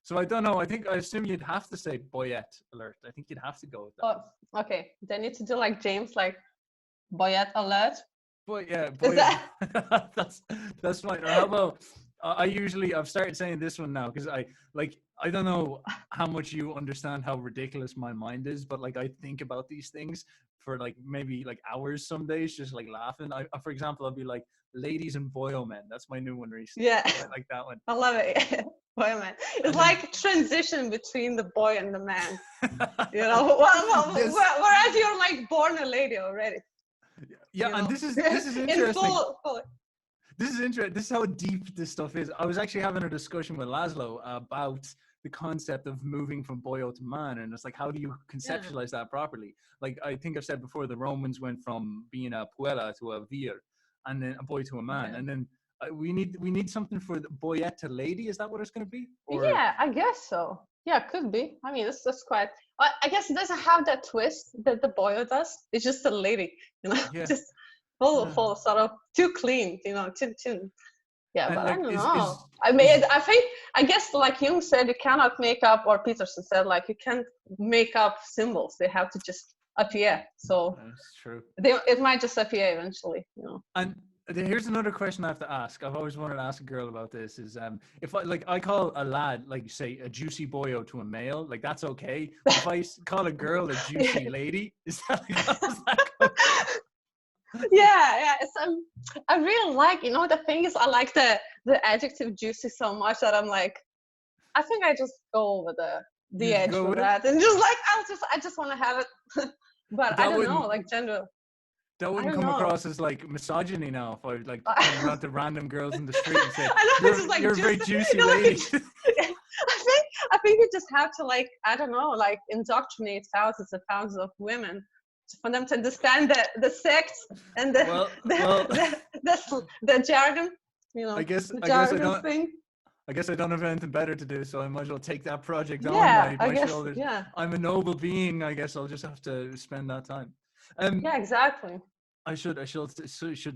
So I don't know. I assume you'd have to say boyette alert. I think you'd have to go with that. Oh, okay. They need to do like James, like boyette alert. But yeah, Is boyette. that that's fine. Or how about I've started saying this one now because I don't know how much you understand how ridiculous my mind is, but like I think about these things for like maybe like hours some days, just like laughing. For example, I'll be like ladies and boyo men. That's my new one recently. yeah? I like that one. I love it. Boy man. It's And like transition between the boy and the man. You then, know, yes. whereas you're like born a lady already. Yeah, You and know? this is In interesting. full. This is interesting. This is how deep this stuff is. I was actually having a discussion with Laszlo about the concept of moving from boyo to man, and it's like, how do you conceptualize that properly? Like I think I've said before, the Romans went from being a puella to a vir, and then a boy to a man, and then we need something for the boyette to lady. Is that what it's going to be? Or Yeah, I guess so. Yeah, could be. I mean, that's quite. I guess it doesn't have that twist that the boyo does. It's just a lady, you know, yeah, just full sort of too clean, you know, too. Yeah, and but I like don't is know. I mean, is I guess like Jung said, you cannot make up, or Peterson said, like you can't make up symbols. They have to just appear. So that's true. it might just appear eventually, you know. And here's another question I have to ask. I've always wanted to ask a girl about this. Is if I call a lad, like say a juicy boyo to a male, like that's okay. If I call a girl a juicy lady, is that how does that go? Yeah. It's I really like, you know, the thing is I like the adjective juicy so much that I'm like, I think I just go over the You just edge go for with it? that, and just like I just want to have it. But That I don't wouldn't know, like gender. that I wouldn't don't come know. across as like misogyny now if I like turn around to random girls in the street and say, I know, it's just like you're a very just, juicy you know, like, lady. I think you just have to, like, I don't know, like indoctrinate thousands and thousands of women for them to understand the sex and well, the jargon, you know, I guess the I jargon don't. thing. I guess I don't have anything better to do, so I might as well take that project on Yeah, I my guess. shoulders. Yeah, I'm a noble being. I guess I'll just have to spend that time. yeah, exactly. I should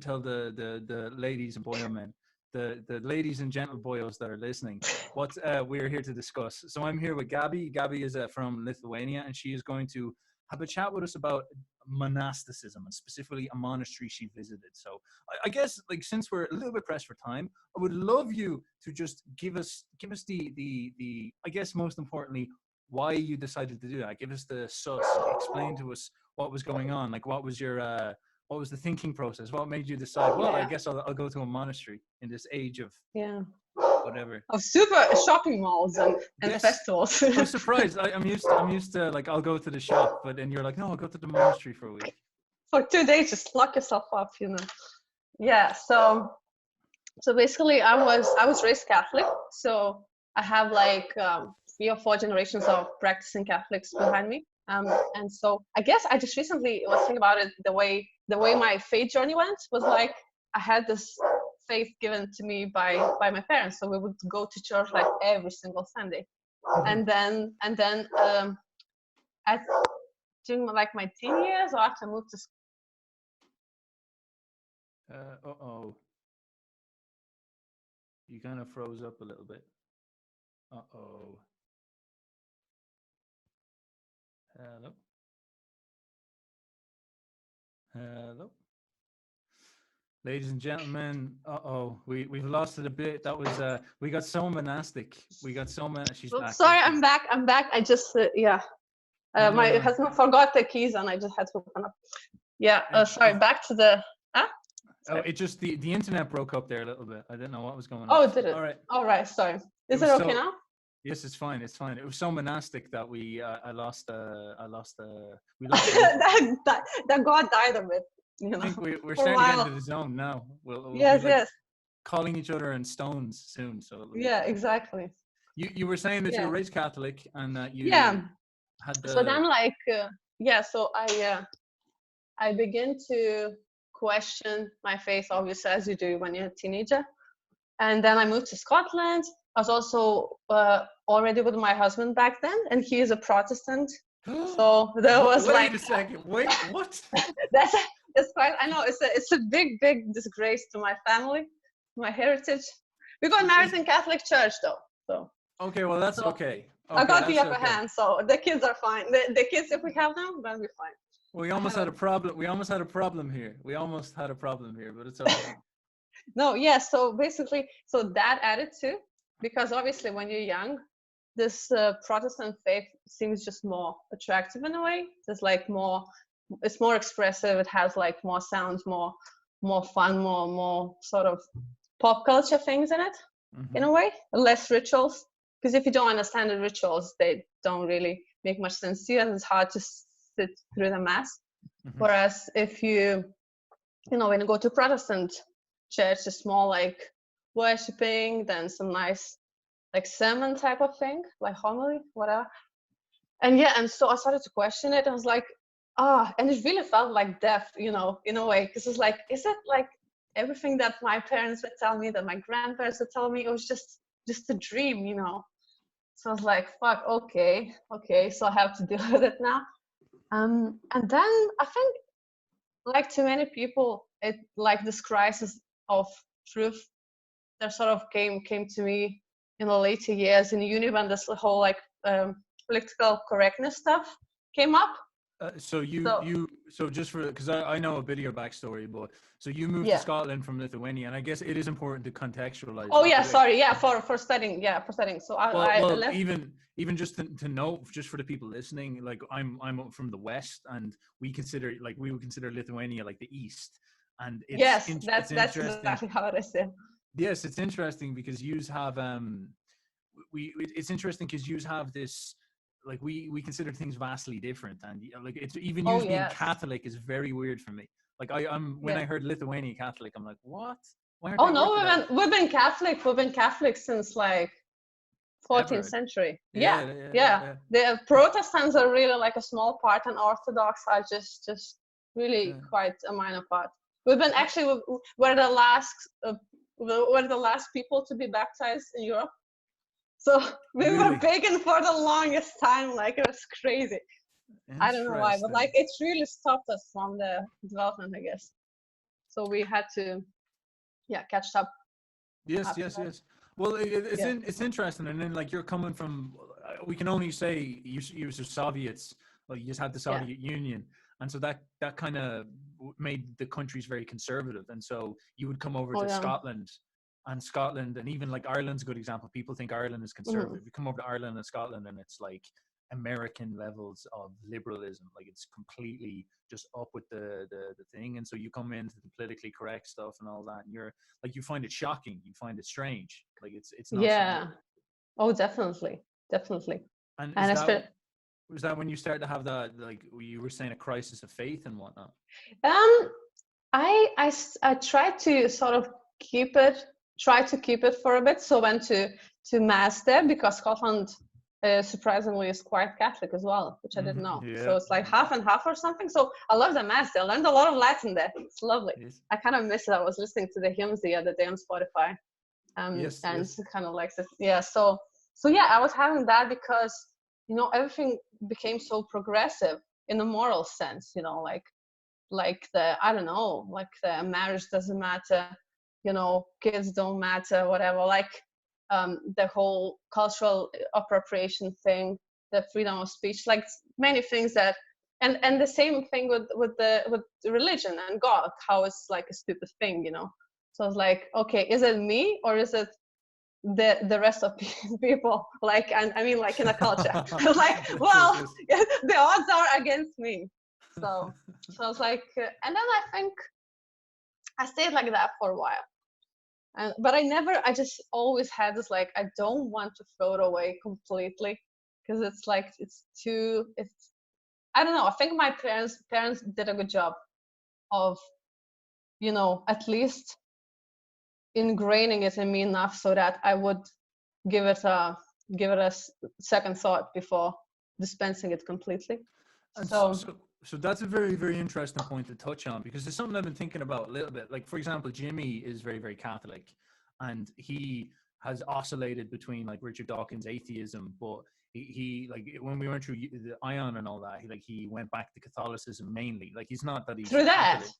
tell the ladies and boyo men, the ladies and gentle boyos that are listening, what we're here to discuss. So I'm here with Gabi. Gabi is from Lithuania, and she is going to have a chat with us about monasticism and specifically a monastery she visited. So I guess like since we're a little bit pressed for time, I would love you to just give us the I guess most importantly why you decided to do that. Give us the sus. Explain to us what was going on. Like what was the thinking process? What made you decide? Well, I guess I'll go to a monastery in this age of whatever. Of super shopping malls and Yes. festivals. I was surprised. I'm used to like I'll go to the shop, but then you're like, no, I'll go to the monastery for a week. For 2 days, just lock yourself up, you know. Yeah. So basically, I was raised Catholic, so I have like 3 or 4 generations of practicing Catholics behind me. And so I guess I just recently was thinking about it. The way my faith journey went was like I had this faith given to me by my parents, so we would go to church like every single Sunday, and then at during like my teen years or after I moved to You kind of froze up a little bit. Hello. Ladies and gentlemen, we've lost it a bit. That was we got so monastic. She's back. Sorry, I'm back. I just my husband forgot the keys and I just had to open up. Yeah, sorry, back to the Sorry. It just the internet broke up there a little bit. I didn't know what was going on. Oh, did it? All right, sorry. Is it okay now? Yes, it's fine. It's fine. It was so monastic that we we lost that God died of it. You know, I think we're starting to get into the zone now. We'll yes. Calling each other in stones soon. So exactly. You were saying that you were raised Catholic and that you had the... So then like so I begin to question my faith, obviously, as you do when you're a teenager. And then I moved to Scotland. I was also already with my husband back then, and he is a Protestant. So there was Wait a second. Wait, what? It's quite. I know it's a big disgrace to my family, my heritage. We got married in Catholic church though. So. Okay, well that's So okay. I Okay, got the that's upper okay. hand, so the kids are fine. The kids, if we have them, then we're fine. We I almost had a haven't. problem. We almost had a problem here. We almost had a problem here, but it's okay. No, yeah. So basically, so that added to, because obviously when you're young, this Protestant faith seems just more attractive in a way. It's like more, it's more expressive. It has like more sounds, more fun, more sort of pop culture things in it, in Hmm. a way. Less rituals, because if you don't understand the rituals, they don't really make much sense to you, and it's hard to sit through the mass. Hmm. Whereas if when you go to Protestant church, it's more like worshiping, then some nice like sermon type of thing, like homily, whatever. And yeah, and so I started to question it. I was like, and it really felt like death, in a way, because it's like, is it like everything that my parents would tell me, that my grandparents would tell me, it was just a dream. So I was like, fuck, okay, so I have to deal with it now. And then I think, like too many people, it like this crisis of truth that sort of came to me in the later years in uni, when this whole like political correctness stuff came up. So So so just for, because I know a bit of your backstory, but so you moved to yeah. Scotland from Lithuania, and I guess it is important to contextualize Oh that. yeah, But sorry. Yeah, for studying. Yeah, for studying. So I well, left. even just to know, just for the people listening, like I'm from the West, and we would consider Lithuania like the East, and Yes, it's that's interesting. exactly how it is. Yeah. Yes, it's interesting because yous have it's interesting because yous have this, like we consider things vastly different, and like it's even Oh yous being yes. Catholic is very weird for me. Like I'm when Yeah. I heard Lithuania Catholic, I'm like, what? Why aren't Oh they no, Orthodox we've been Catholic. We've been Catholic since like 14th ever? century. Yeah, Yeah, yeah, yeah, yeah. yeah. The Protestants are really like a small part, and Orthodox are just really Yeah. quite a minor part. We've been Uh, actually we're the last we're the last people to be baptized in Europe. So we were really pagan for the longest time. Like it was crazy. I don't know why, but like interesting. it's really stopped us from the development, I guess. So we had to, yeah, catch up Yes, after yes, that. yes. Well, Yeah. it's interesting, and then like you're coming from, we can only say you was the Soviets. Well, you just had the Yeah. Soviet Union, and so that kind of made the countries very conservative, and so you would come over Oh to yeah. Scotland, and even like Ireland's a good example. People think Ireland is Hmm. conservative. You come over to Ireland and Scotland, and it's like American levels of liberalism. Like it's completely just up with the thing, and so you come into the politically correct stuff and all that, and you're like, you find it shocking, you find it strange, like it's not something. Yeah. Oh, definitely, definitely. And And as for was that when you started to have that, like you were saying, a crisis of faith and whatnot? um, I tried to sort of keep it for a bit. So went to mass there, because Scotland surprisingly is quite Catholic as well, which I didn't know. So Yeah. it's like half and half or something. So I love the mass there. I learned a lot of Latin there. It's lovely. Yes, I kind of miss it. I was listening to the hymns the other day on Spotify, yes, and yes. kind of like this. Yeah. So yeah, I was having that because everything became so progressive in a moral sense. Like the, I don't know, like the marriage doesn't matter, kids don't matter, whatever. Like the whole cultural appropriation thing, the freedom of speech, like many things that, and the same thing with religion and God, how it's like a stupid thing. So I was like, okay, is it me or is it the rest of people? Like, I mean, like in a culture. Like, Yes, yes, well, yes. the odds are against me. So I was like, and then I think I stayed like that for a while. But I just always had this, like, I don't want to throw it away completely, because it's like, I don't know. I think my parents did a good job of, at least ingraining it in me enough so that I would give it a second thought before dispensing it completely. And So so that's a very, very interesting point to touch on, because it's something I've been thinking about a little bit. Like, for example, Jimmy is very, very Catholic, and he has oscillated between like Richard Dawkins' atheism, but he like when we went through the Ion and all that, he went back to Catholicism mainly. Like he's not that he's through that, Catholic.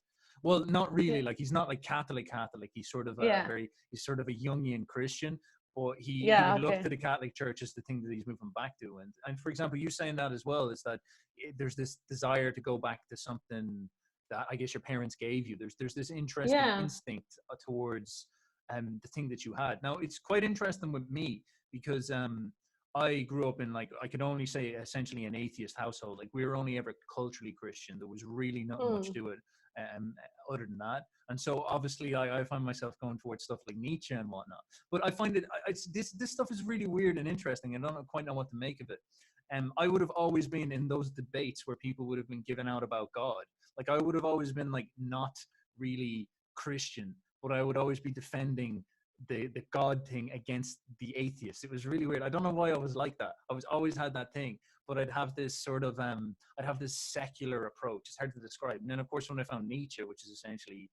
Well, not yeah, really. Like he's not like Catholic Catholic. He's sort of a yeah, he's sort of a Jungian Christian, But he Yeah, would look okay. to the Catholic Church as the thing that he's moving back to. And for example, you saying that as well, is that there's this desire to go back to something that I guess your parents gave you. There's this interesting Yeah. instinct towards the thing that you had. Now it's quite interesting with me because I grew up in, like, I could only say essentially an atheist household. Like, we were only ever culturally Christian. There was really not much Mm. to it other than that. And so obviously I find myself going towards stuff like Nietzsche and whatnot. But I find it, this stuff is really weird and interesting, and I don't quite know what to make of it. I would have always been in those debates where people would have been given out about God. Like, I would have always been like not really Christian, but I would always be defending the God thing against the atheists. It was really weird. I don't know why I was like that. I was always had that thing, but I'd have this sort of I'd have this secular approach. It's hard to describe. And then of course when I found Nietzsche, which is essentially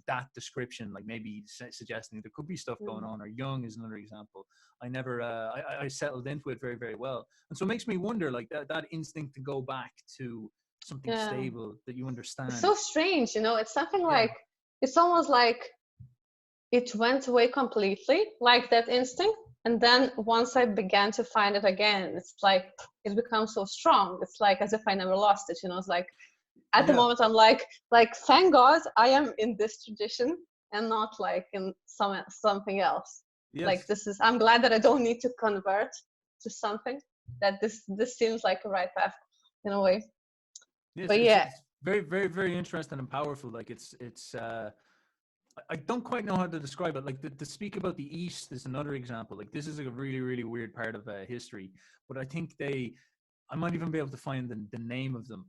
that description, like maybe suggesting there could be stuff going on, or Jung is another example. I never I settled into it very, very well. And so it makes me wonder, like, that instinct to go back to something Yeah. stable that you understand. It's so strange, you know, it's something Yeah. like, it's almost like it went away completely, like that instinct. And then once I began to find it again, it's like it becomes so strong. It's like as if I never lost it, you know. It's like at the Yeah. moment I'm like thank God I am in this tradition and not like in something else. Yes. Like this is, I'm glad that I don't need to convert to something, that this seems like a right path in a way. Yes, But yeah, it's very, very, very interesting and powerful. Like, it's I don't quite know how to describe it. Like, to speak about the East is another example. Like, this is a really, really weird part of history, but I think I might even be able to find the name of them.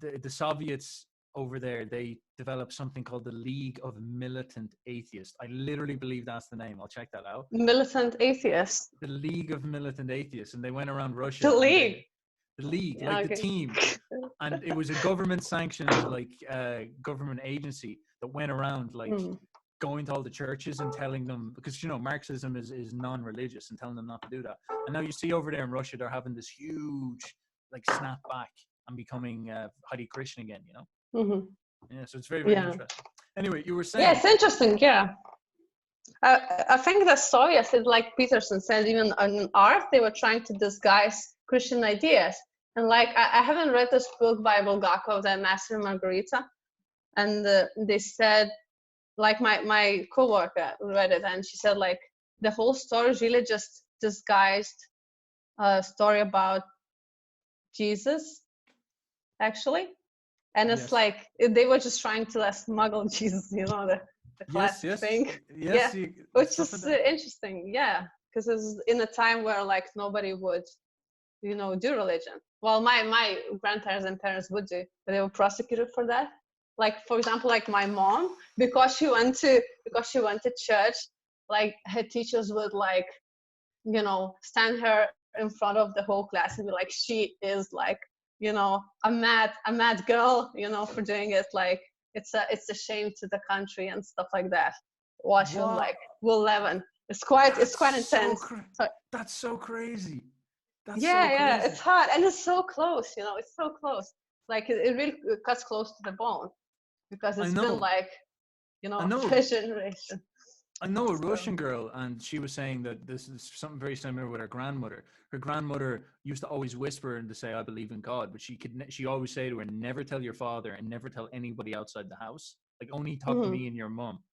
The Soviets over there, they developed something called the League of Militant Atheists. I literally believe that's the name. I'll check that out. militant atheists. The League of Militant Atheists, and they went around Russia. The League. The League, Yeah, like okay. the team. And it was a government-sanctioned, like, government agency that went around, like, going to all the churches and telling them, because, you know, Marxism is non-religious, and telling them not to do that. And now you see over there in Russia, they're having this huge, like, snap back and becoming highly Christian again, you know? Yeah, so it's very, very interesting. Anyway, you were saying... Yeah, it's interesting, yeah. I think the Soviets, like Peterson said, even in art, they were trying to disguise Christian ideas. And like, I haven't read this book by Bulgakov, the Master and Margarita. And they said, like my coworker read it, and she said like, the whole story is really just disguised a story about Jesus, actually. And it's like, they were just trying to smuggle Jesus, you know, the classic thing. Yes, yeah, which is interesting, yeah, because it's in a time where like nobody would, you know, do religion. Well, my grandparents and parents would do, but they were prosecuted for that. Like, for example, like my mom, because she went to church, like her teachers would, like, you know, stand her in front of the whole class and be like, she is like, you know, a mad girl, you know, for doing it. Like, it's a shame to the country and stuff like that. Watching like Will Levin. It's quite intense. That's so crazy. That's yeah, it's hard, and it's so close, you know, it's so close. Like it really cuts close to the bone, because it's been like, you know, a generation. I know a Russian girl, and she was saying that this is something very similar with her grandmother. Her grandmother used to always whisper and to say, "I believe in God," but she always say to her, "Never tell your father, and never tell anybody outside the house. Like, only talk to me and your mom."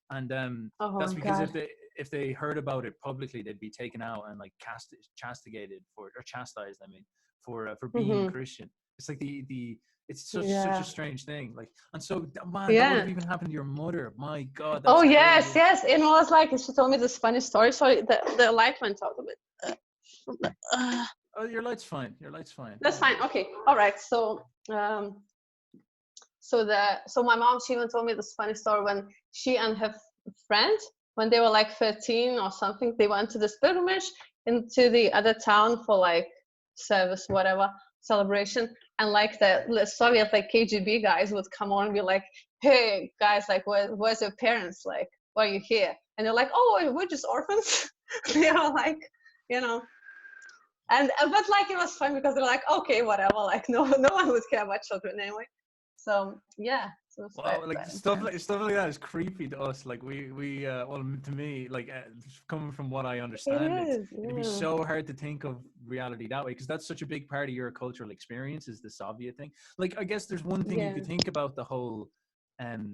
And that's because if they heard about it publicly, they'd be taken out and like castigated for, or chastised, I mean, for being Christian. It's like it's such a strange thing. Like, and so man, that would have even happened to your mother. My God. Oh yes, yes. It was like, she told me this funny story. Sorry, the light went out a bit. Oh, your light's fine. Your light's fine. That's fine. Okay. All right. So so my mom, she even told me this funny story when she and her friend, when they were like 13 or something, they went to this pilgrimage into the other town for like service, whatever, celebration. And like the Soviet, like KGB guys would come on and be like, "Hey guys, like, where's your parents? Like, why are you here?" And they're like, "Oh, we're just orphans." They were like, you know, and but like it was fun because they're like, okay, whatever, like no one would care about children anyway. So yeah, So it's Wow, very, like very stuff like that is creepy to us. Like well, to me, like coming from what I understand, it'd be Yeah. so hard to think of reality that way because that's such a big part of your cultural experience is the Soviet thing. Like, I guess there's one thing you Yeah. could think about the whole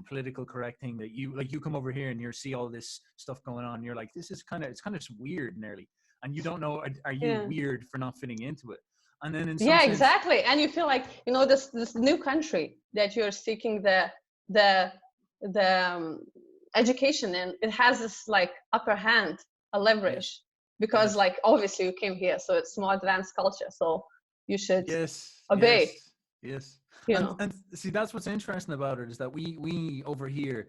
political correct thing that you come over here and you see all this stuff going on. And you're like, this is it's kind of weird nearly, and you don't know are you Yeah. weird for not fitting into it? And then in some Yeah, sense, exactly. And you feel like, this new country that you're seeking the education in, it has this like upper hand, a yes, leverage, because yes. like obviously you came here, so it's more advanced culture. So you should Yes, obey, yes, yes. you know. And see, that's what's interesting about it is that we over here,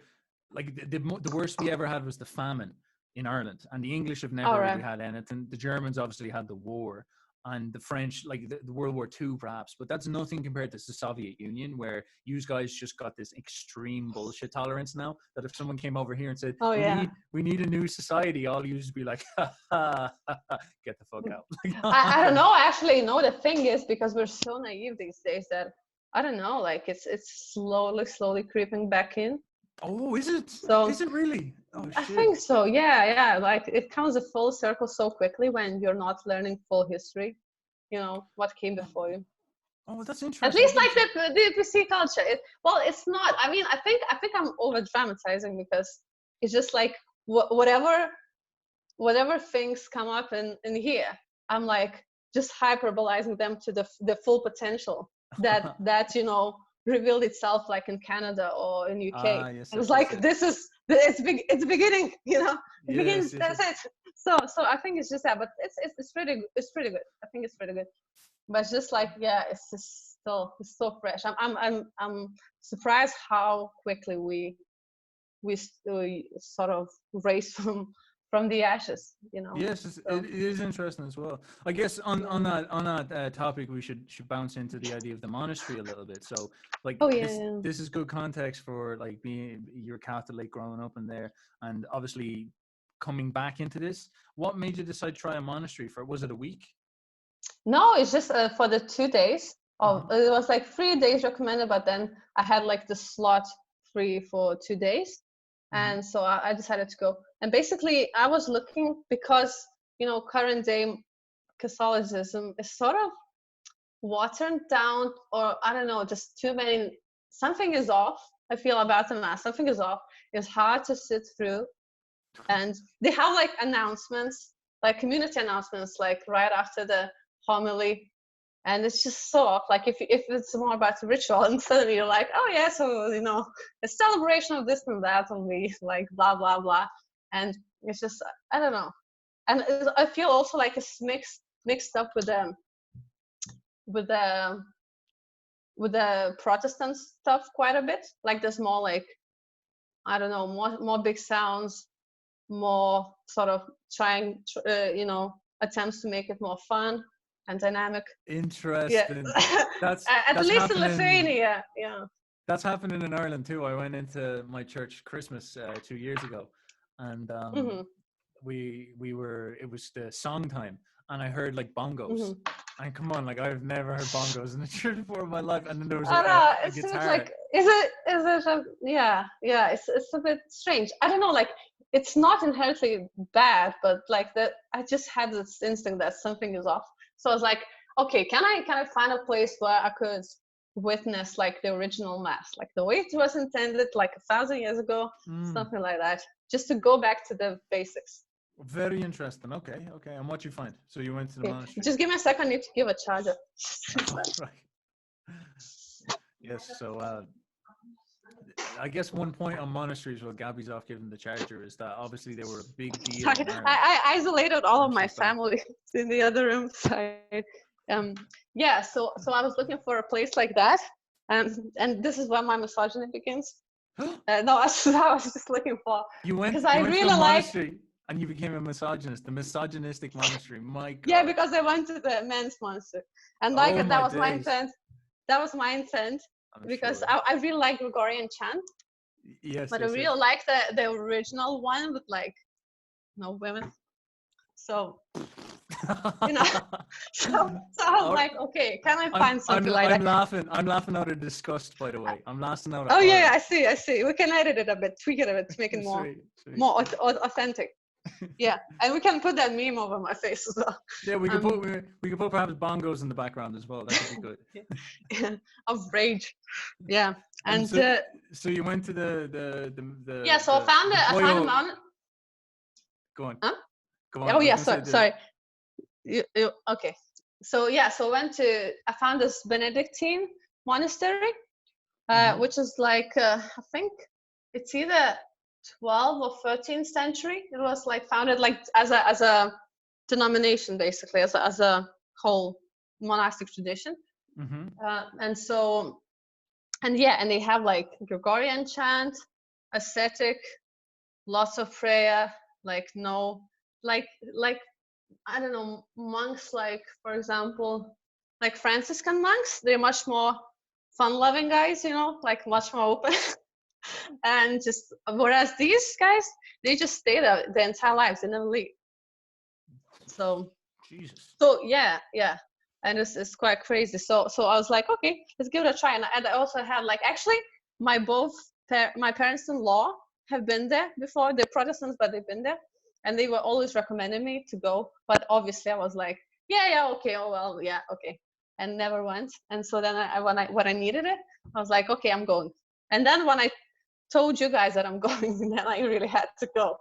like the worst we ever had was the famine in Ireland, and the English have All never really right. had anything. The Germans obviously had the war, and the French, like the World War II, perhaps, but that's nothing compared to the Soviet Union, where you guys just got this extreme bullshit tolerance now. That if someone came over here and said Oh yeah. we need a new society, all you just be like, ha, ha, ha, ha, get the fuck out. I don't know. Actually, the thing is, because we're so naive these days, that I don't know, like it's slowly creeping back in. Oh, is it? So Is it really? Oh I shit! think so. Yeah. Like it comes a full circle so quickly when you're not learning full history. What came before you. Oh, that's At interesting. I least didn't. like the PC culture. Well, it's not. I mean, I think I'm over dramatizing, because it's just like whatever things come up in here, I'm like just hyperbolizing them to the full potential that revealed itself, like in Canada or in UK. Ah, yes, I was yes, yes, like, yes, it's beginning, it yes, begins. yes, That's yes. it. So I think it's just that, but it's pretty good. I think it's pretty good. But it's just like, yeah, it's so fresh. I'm surprised how quickly we sort of raise from the ashes. Yes, So it is interesting as well. I guess on yeah. that topic, we should bounce into the idea of the monastery a little bit. So, like Oh this yeah. this is good context for like being you're Catholic, growing up in there, and obviously coming back into this. What made you decide to try a monastery for? Was it a week? No, it's just for the 2 days. Uh-huh. It was like 3 days recommended, but then I had like the slot free for 2 days, Mm-hmm. and so I decided to go. And basically, I was looking because current day Catholicism is sort of watered down, or I don't know, just too many. Something is off. I feel about the mass. Something is off. It's hard to sit through, and they have like announcements, like community announcements, like right after the homily, and it's just so off. Like if it's more about the ritual, and suddenly you're like, oh yeah, so a celebration of this and that will be like blah blah blah, and it's just, I don't know, and I feel also like it's mixed up with the with the Protestant stuff quite a bit. Like there's more like, I don't know, more big sounds, more sort of trying, attempts to make it more fun and dynamic. Yeah. Interesting. At That's least in happening. Lithuania. Yeah. That's happening in Ireland too. I went into my church Christmas 2 years ago, and Hmm. we were it was the song time, and I heard like bongos. Hmm. And come on, like I've never heard bongos in the church before in my life. And then there was I don't know. a It seems guitar. like, yeah. It's a bit strange. I don't know. Like it's not inherently bad, but like that, I just had this instinct that something is off. So I was like, okay, can I find a place where I could witness like the original mass, like the way it was intended, like 1,000 years ago, Mm, something like that, just to go back to the basics. very interesting. Okay, okay. And what you find? So you went to the Okay, monastery. just give me a second. I need to give a charger. Right. Yes. So I guess one point on monasteries while Gabby's off giving the charger is that obviously they were a big deal in Ireland. I isolated all of And my she's back. family in the other room. Um, yeah, so I was looking for a place like that, and this is where my misogyny begins. No, I was just looking for, because I You went to a really like, monastery and you became a misogynist, the misogynistic monastery. My yeah, God. because I went to the men's monster, and like Oh that my was my days. intent. That was my intent, I'm because sure. I really like Gregorian chant, Yes, but I yes, yes. really like the original one with like no women. So you know. So I was like, okay, can I find something like that? I'm laughing out of disgust, by the way. I'm laughing out of Oh horror. yeah, I see. We can edit it a bit, tweak it a bit to make it more authentic. Yeah, and we can put that meme over my face as well. Yeah, we could put perhaps bongos in the background as well. That could be good. Yeah, of rage. Yeah, and so you went to the yeah. So I found a mountain. Go on. Huh? Go on. Oh yeah, sorry. Okay. So yeah, I found this Benedictine monastery, which is like I think it's either 12th or 13th century. It was like founded like as a denomination, basically, as a whole monastic tradition. And so, and they have like Gregorian chant, ascetic, lots of prayer, like I don't know, monks, like for example, like Franciscan monks, they're much more fun-loving guys, like much more open. And just whereas these guys, they just stay there their entire lives, they never leave. So Jesus. So yeah, and it's quite crazy. So I was like, okay, let's give it a try. And I also had like, actually, my parents-in-law have been there before. They're Protestants, but they've been there, and they were always recommending me to go. But obviously, I was like, yeah, okay, oh well, yeah, okay, and never went. And so then when I needed it, I was like, okay, I'm going. And then when I told you guys that I'm going, then I really had to go.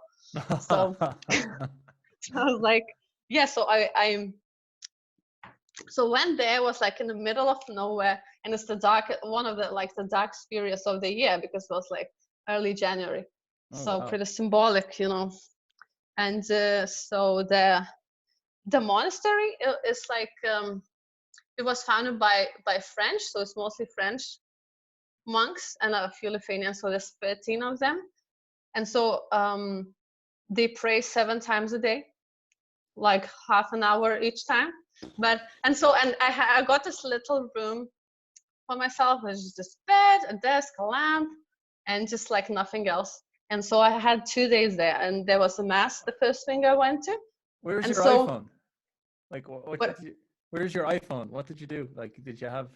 So, so I was like, yeah. So so when there was like in the middle of nowhere, and it's one of the darkest periods of the year, because it was like early January. So wow. Pretty symbolic, And so the monastery is like it was founded by French, so it's mostly French monks and a few Lithuanians, so there's 13 of them. And so they pray 7 times a day, like half an hour each time. And I got this little room for myself. There's just bed, a desk, a lamp, and just like nothing else. And so I had 2 days there, and there was a mass the first thing I went to. Where's your iPhone? Like, where's your iPhone? What did you do? Like, did you have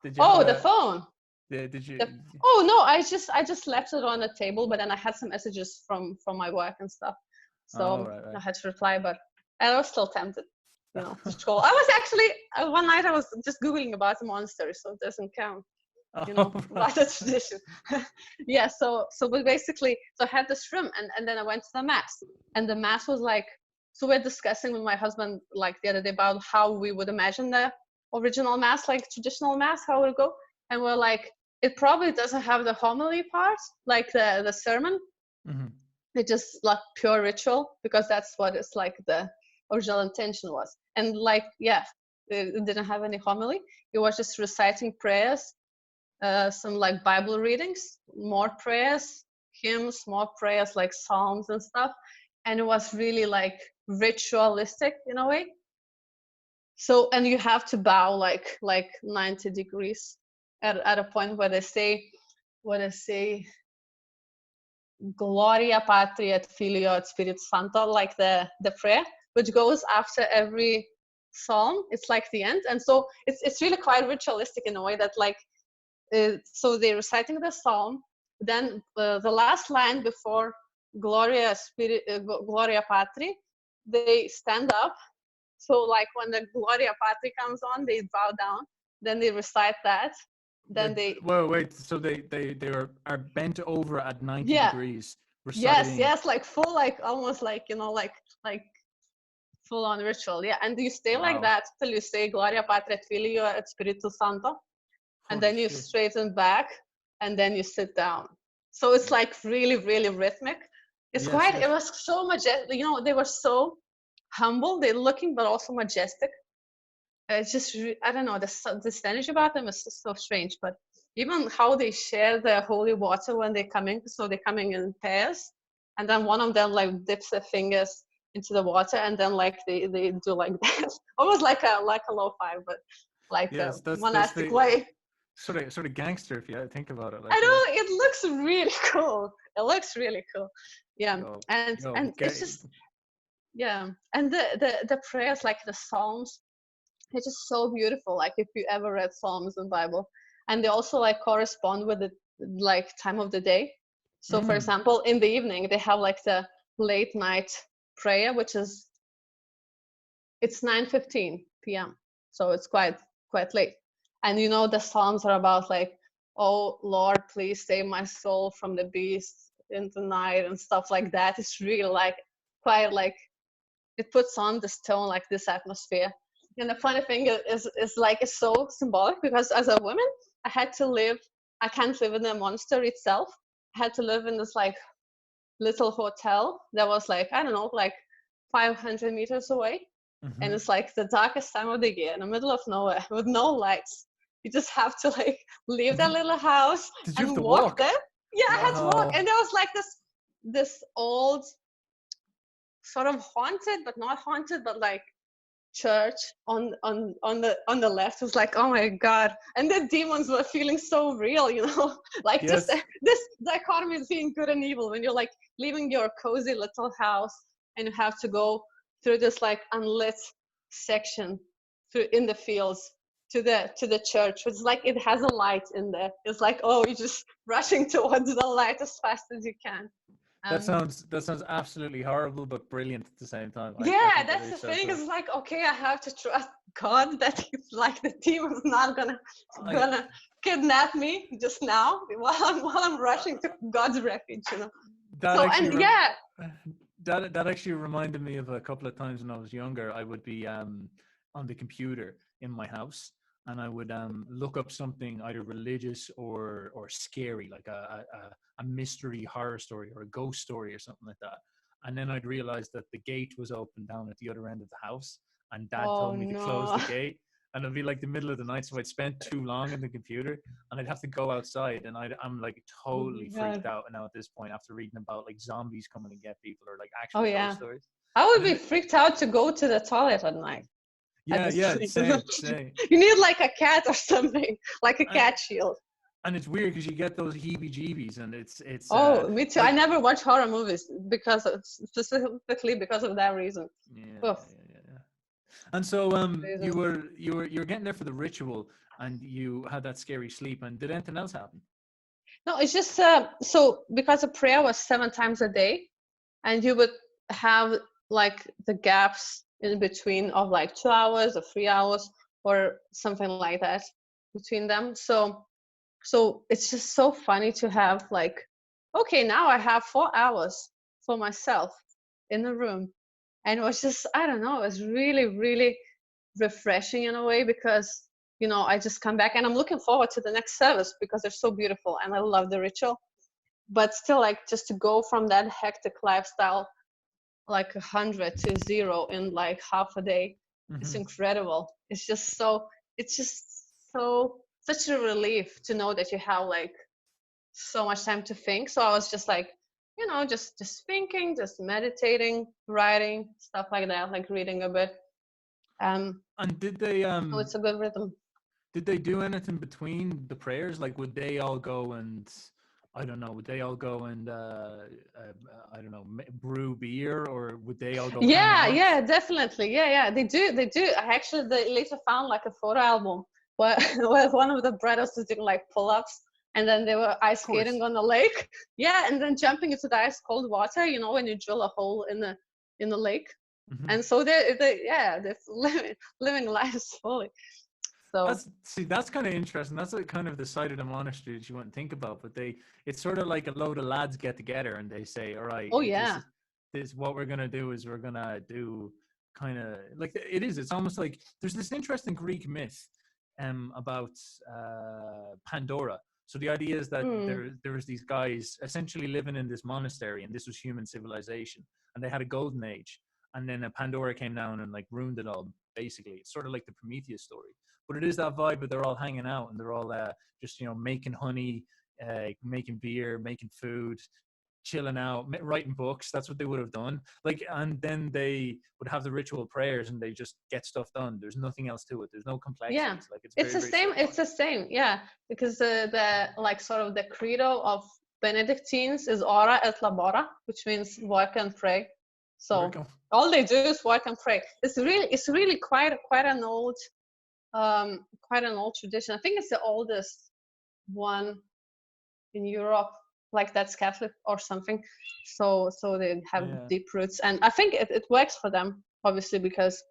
the phone. Did you? Oh no, I just left it on the table, but then I had some messages from my work and stuff, so right. I had to reply, but I was still tempted, to scroll. I was actually one night I was just googling about the monastery, so it doesn't count, about the tradition. Yeah, so but basically, so I had this room, and then I went to the mass, and the mass was like, so we're discussing with my husband like the other day about how we would imagine the original mass, like traditional mass, how it would go. And we're like, it probably doesn't have the homily part, like the sermon. Mm-hmm. It's just like pure ritual, because that's what it's like the original intention was. And like, yeah, it didn't have any homily. It was just reciting prayers, some like Bible readings, more prayers, hymns, more prayers, like psalms and stuff. And it was really like ritualistic in a way. So, and you have to bow like 90 degrees. At a point where they say, Gloria Patri et Filio et Spiritus Sancto, like the prayer, which goes after every psalm. It's like the end, and so it's really quite ritualistic in a way that like, so they're reciting the psalm, then the last line before Gloria Patri, they stand up. So like when the Gloria Patri comes on, they bow down. Then they recite that. Then wait. So they are bent over at 90 degrees. Reciting. Yes, like full, like almost like like full on ritual. Yeah, and you stay like that till you say Gloria Patri et Filio et Spiritus Sancto, and then you straighten back, and then you sit down. So it's like really, really rhythmic. It's It was so majestic. They were so humble. They're looking, but also majestic. It's just, I don't know, this energy about them is just so strange. But even how they share the holy water when they're coming, so they're coming in pairs, and then one of them like dips their fingers into the water, and then like they do like that, almost like a lo-fi, but like a monastic way. Sort of gangster, if you think about it. Like, I know, it looks really cool. It looks really cool. Yeah, and it's just. yeah. And the prayers, like the Psalms, they're just so beautiful. Like if you ever read Psalms in the Bible, and they also like correspond with the like time of the day. So for Mm. example, in the evening they have like the late night prayer, which is it's 9:15 p.m. So it's quite late. And you know the Psalms are about like, oh Lord, please save my soul from the beast in the night and stuff like that. It's really like quite like it puts on this tone, like this atmosphere. And the funny thing is like it's so symbolic because as a woman, I had to live. I can't live in the monastery itself. I had to live in this like little hotel that was like I don't know, like 500 meters away, and Hmm. it's like the darkest time of the year in the middle of nowhere with no lights. You just have to like leave that little house Did you have and to walk walk? there. Yeah, I had to walk, Wow. and there was like this old sort of haunted but not haunted, but like church on the left. It was like, oh my god, and the demons were feeling so real, you know. Like just Yes. this dichotomy between good and evil when you're like leaving your cozy little house and you have to go through this like unlit section through in the fields to the church. It's like it has a light in there. It's like, oh, you're just rushing towards the light as fast as you can. um That sounds absolutely horrible, but brilliant at the same time. I Yeah, think that that's is the so thing. cool. It's like, okay, I have to trust God that he's like the demon's not gonna I, gonna kidnap me just now while I'm uh, rushing to God's refuge, you know. that So actually and yeah, that actually reminded me of a couple of times when I was younger. I would be on the computer in my house, and I would look up something either religious or scary, like a mystery horror story or a ghost story or something like that. And then I'd realize that the gate was open down at the other end of the house, and Dad oh told me to close no. the gate. And it'd be like the middle of the night, so I'd spent too long in the computer, and I'd have to go outside, and I'm like Oh totally my freaked God. out now at this point after reading about like zombies coming and get people or like Oh actual ghost yeah. stories. I would And be then, freaked out to go to the toilet at night at yeah, this yeah, point. same, same. You need like a cat or something, like a And cat shield. and it's weird because you get those heebie-jeebies, and it's Oh, me too. I like never watch horror movies because specifically because of that reason. yeah, Oh, yeah, yeah, yeah, yeah. And so reason. you were getting there for the ritual, and you had that scary sleep. And did anything else happen? No, it's just so because the prayer was 7 times a day, and you would have like the gaps in between of like 2 hours or 3 hours or something like that between them. So it's just so funny to have like, okay, now I have 4 hours for myself in the room, and it was just I don't know, it was really refreshing in a way because I just come back and I'm looking forward to the next service because they're so beautiful and I love the ritual. But still, like just to go from that hectic lifestyle like 100 to 0 in like half a day, it's Hmm. incredible. It's just so such a relief to know that you have like so much time to think. So I was just like, just thinking, just meditating, writing, stuff like that, like reading a bit. um And so it's a good rhythm. did they do anything between the prayers? Like, would they all go and I don't know, would they all go and I don't know, brew beer, or would they all go hang Yeah, out? yeah, definitely. Yeah, they do. I actually they later found like a photo album where where one of the brothers was doing like pull-ups and then they were Of ice course. skating on the lake. Yeah, and then jumping into the ice cold water, when you drill a hole in the lake. Hmm. And so they're living lives fully. So That's kind of interesting. That's like kind of the side of the monastery that you wouldn't think about, but it's sort of like a load of lads get together and they say, all right, oh this yeah. is this what we're gonna do is we're gonna do kind of like it's almost like there's this interesting Greek myth about Pandora. So the idea is that Mm, there was these guys essentially living in this monastery, and this was human civilization, and they had a golden age, and then Pandora came down and like ruined it all. Basically, it's sort of like the Prometheus story, but it is that vibe where they're all hanging out and they're all just making honey, making beer, making food, chilling out, writing books. That's what they would have done. Like, and then they would have the ritual prayers and they just get stuff done. There's nothing else to it. There's no yeah. complexities. Like, it's It's very the very same. It's straightforward. the same. Yeah, because the like sort of the credo of Benedictines is ora et labora, which means work and pray. So all they do is work and pray. It's really quite an old tradition. I think it's the oldest one in Europe, like that's Catholic or something. So they have deep roots, and I think it works for them, obviously, because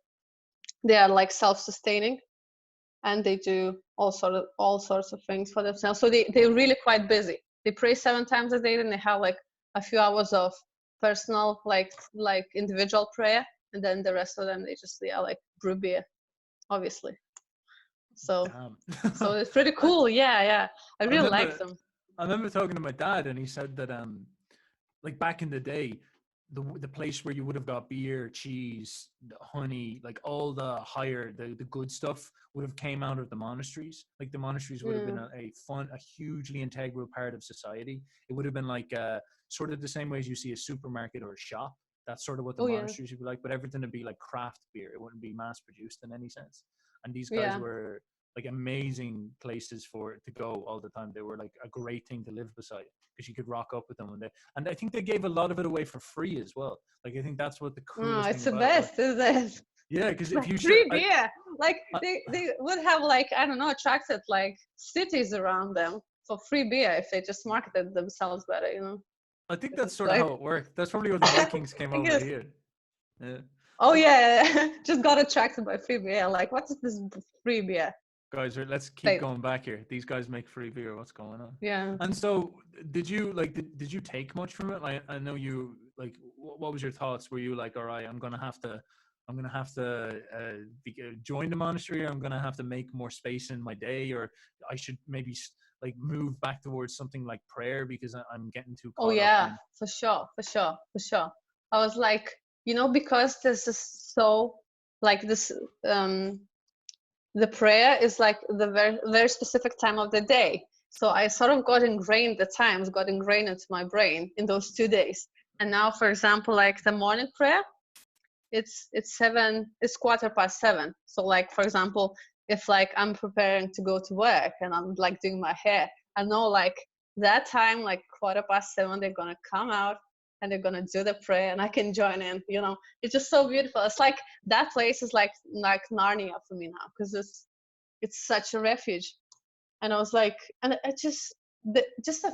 they are like self-sustaining, and they do all sorts of things for themselves. So they're really quite busy. They pray 7 times a day, and they have like a few hours of personal, like individual prayer, and then the rest of them they just like brew beer, obviously. So so it's pretty cool. Yeah. I really like them. I remember talking to my dad, and he said that like back in the day, the place where you would have got beer, cheese, honey, like all the good stuff would have came out of the monasteries. Like the monasteries would have been a hugely integral part of society. It would have been like sort of the same way as you see a supermarket or a shop. That's sort of what the monasteries would be like, but everything would be like craft beer. It wouldn't be mass produced in any sense. And these guys were like amazing places to go all the time. They were like a great thing to live beside, because you could rock up with them, and I think they gave a lot of it away for free as well. Like I think that's what the coolest it's thing the best, isn't it? Yeah, because if you free beer, like they would have like, I don't know, attracted like cities around them for free beer if they just marketed themselves better, you know. I think that's sort of how it worked. That's probably what the Vikings came over here. Yeah. Oh yeah, just got attracted by free beer. Like, what is this free beer? Guys, let's keep going back here. These guys make free beer. What's going on? Yeah. And so, did you take much from it? I know you like. What was your thoughts? Were you like, all right, I'm gonna have to join the monastery, or I'm gonna have to make more space in my day, or I should maybe like move back towards something like prayer because I'm getting too caught up in... for sure. I was like, you know, because this is so like this the prayer is like the very, very specific time of the day. So I sort of got ingrained into my brain in those 2 days. And now, for example, like the morning prayer, it's 7:15. So like, for example, if like I'm preparing to go to work and I'm like doing my hair, I know like that time, like 7:15, they're gonna come out and they're gonna do the prayer, and I can join in. You know, it's just so beautiful. It's like that place is like Narnia for me now, because it's such a refuge. And I was like, and it just the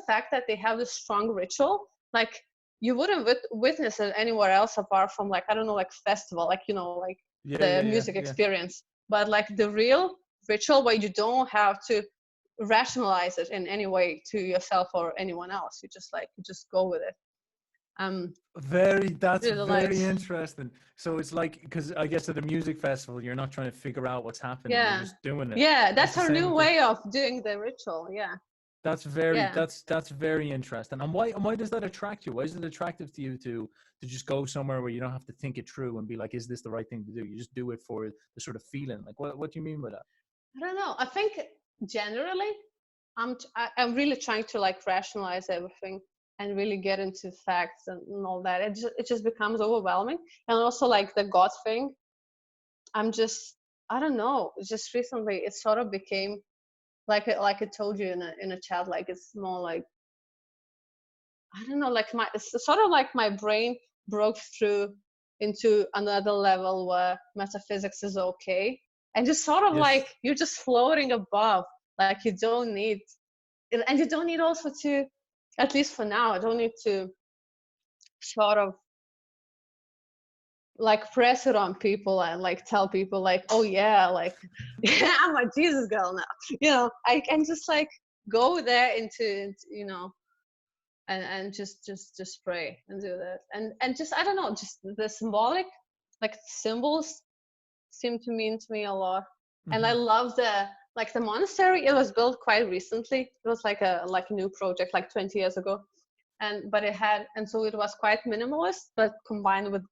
fact that they have this strong ritual, like you wouldn't witness it anywhere else apart from like, I don't know, like festival, like, you know, like the music experience. But like the real ritual where you don't have to rationalize it in any way to yourself or anyone else. You just go with it. That's very interesting. So it's like, because I guess at a music festival you're not trying to figure out what's happening, you're just doing it. That's our new way of doing the ritual. That's very interesting. And why does that attract you? Why is it attractive to you to just go somewhere where you don't have to think it through and be like, is this the right thing to do? You just do it for the sort of feeling. Like what do you mean by that? I don't know. I think generally I'm really trying to like rationalize everything and really get into facts and all that. It just becomes overwhelming. And also like the God thing, I don't know, just recently it sort of became like I told you in a chat, like it's more like, I don't know, like it's sort of like my brain broke through into another level where metaphysics is okay, and just sort of like you're just floating above, like you don't need, and you don't need also to, at least for now, I don't need to sort of like press it on people and like tell people like, oh yeah, like yeah, I'm a Jesus girl now, you know. I can just like go there into you know, and just pray and do that, and just, I don't know, just the symbolic, like symbols seem to mean to me a lot. And I love the monastery. It was built quite recently. It was like a new project, like 20 years ago, so it was quite minimalist, but combined with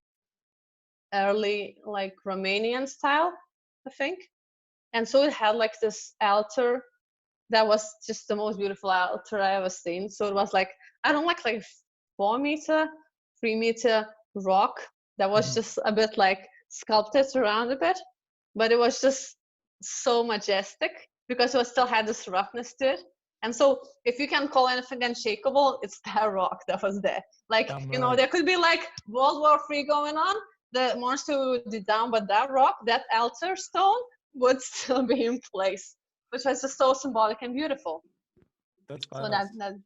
early like Romanian style, I think. And so it had like this altar that was just the most beautiful altar I ever seen. So it was like, I don't like 4 meter, 3 meter rock that was just a bit like sculpted around a bit, but it was just so majestic because it still had this roughness to it. And so if you can call anything unshakable, it's that rock that was there. Like, you know, there could be like World War III going on, the monastery would be down, but that rock, that altar stone would still be in place, which was just so symbolic and beautiful. That's So badass.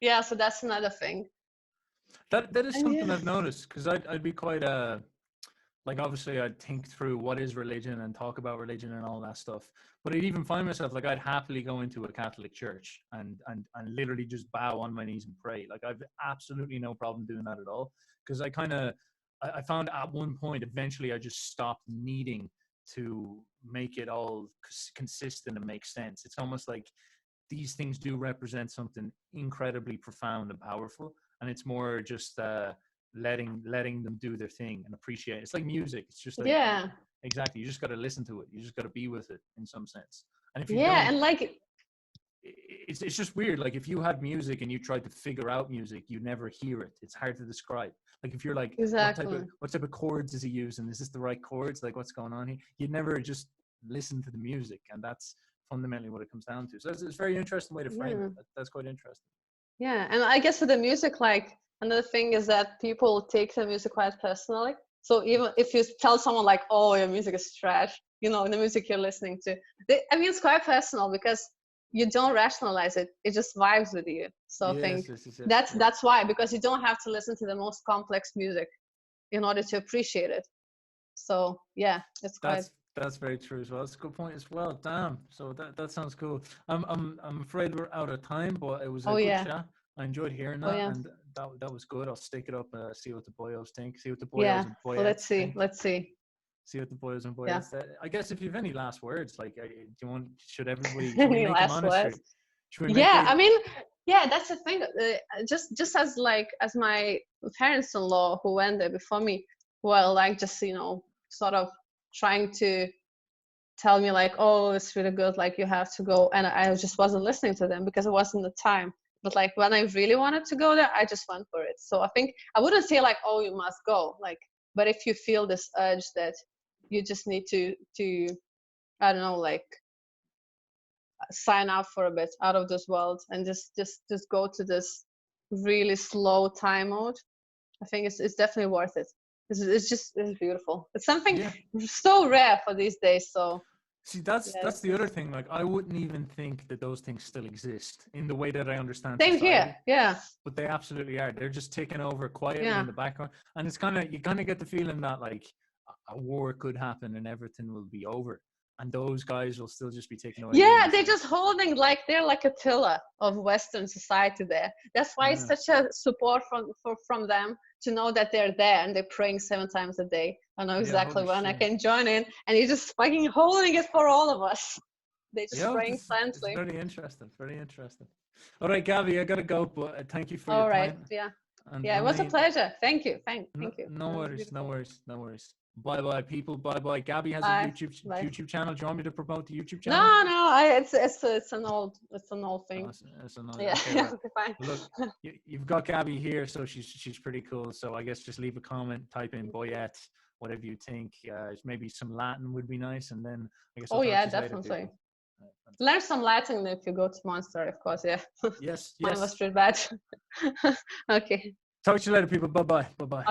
yeah, so that's another thing. That is something I've noticed, because I'd be quite like, obviously I'd think through what is religion and talk about religion and all that stuff, but I'd even find myself like, I'd happily go into a Catholic church and literally just bow on my knees and pray. Like, I've absolutely no problem doing that at all, because I found at one point eventually I just stopped needing to make it all consistent and make sense. It's almost like these things do represent something incredibly profound and powerful, and it's more just letting them do their thing and appreciate it. It's like music. It's just like, yeah, exactly, you just got to listen to it, you just got to be with it in some sense. And if you yeah, don't, and like, it's just weird. Like, if you had music and you tried to figure out music, you never hear it. It's hard to describe. Like, if you're like, exactly. what type of chords is he using, is this the right chords, like what's going on here, you'd never just listen to the music. And that's fundamentally what it comes down to. So it's a very interesting way to frame it. That's quite interesting. Yeah, and I guess with the music, like, another thing is that people take the music quite personally. So even if you tell someone like, "Oh, your music is trash," you know, the music you're listening to, I mean, it's quite personal because you don't rationalize it; it just vibes with you. So I think that's why, because you don't have to listen to the most complex music in order to appreciate it. So yeah, it's quite. That's very true as well. That's a good point as well. Damn. So that sounds cool. I'm afraid we're out of time, but it was a good chat. I enjoyed hearing that, and that was good. I'll stick it up. See what the boyos think. See what the boyos and boyettes let's see. think. Let's see. See what the boyos and boyettes. I guess if you have any last words, like, do you want? Should everybody? Should we make a monastery? Should we make I mean, yeah, that's the thing. Just as like as my parents-in-law who went there before me, were like just, you know, sort of trying to tell me like, oh, it's really good, like you have to go, and I just wasn't listening to them because it wasn't the time. But like when I really wanted to go there, I just went for it. So I think I wouldn't say like, oh, you must go, like, but if you feel this urge that you just need to I don't know, like sign up for a bit out of this world and just go to this really slow time mode, I think it's definitely worth it. It's beautiful. It's something so rare for these days. So see, that's the other thing. Like, I wouldn't even think that those things still exist in the way that I understand same society. here, but they absolutely are. They're just taking over quietly in the background, and it's you kind of get the feeling that like a war could happen and everything will be over, and those guys will still just be taking away. Yeah, they're just holding, like, they're like a pillar of Western society there. That's why it's such a support from them to know that they're there and they're praying 7 times a day. I know exactly when I can join in, and you're just fucking holding it for all of us. They're just praying silently. It's very interesting. Very interesting. All right, Gabi, I gotta go, but thank you for your time. All right, yeah, it was a pleasure. Thank you. Thank you. No worries. Bye people. Bye. Gabi has a YouTube channel. Do you want me to promote the YouTube channel? No. It's an old thing. It's an old. Yeah, okay, fine. Look, you've got Gabi here, so she's pretty cool. So I guess just leave a comment, type in Boyette, whatever you think. Maybe some Latin would be nice, and then I guess. Oh yeah, definitely. Learn some Latin if you go to Monastery, of course. Yeah. Yes. Mine was pretty bad. Okay. Talk to you later, people. Bye bye.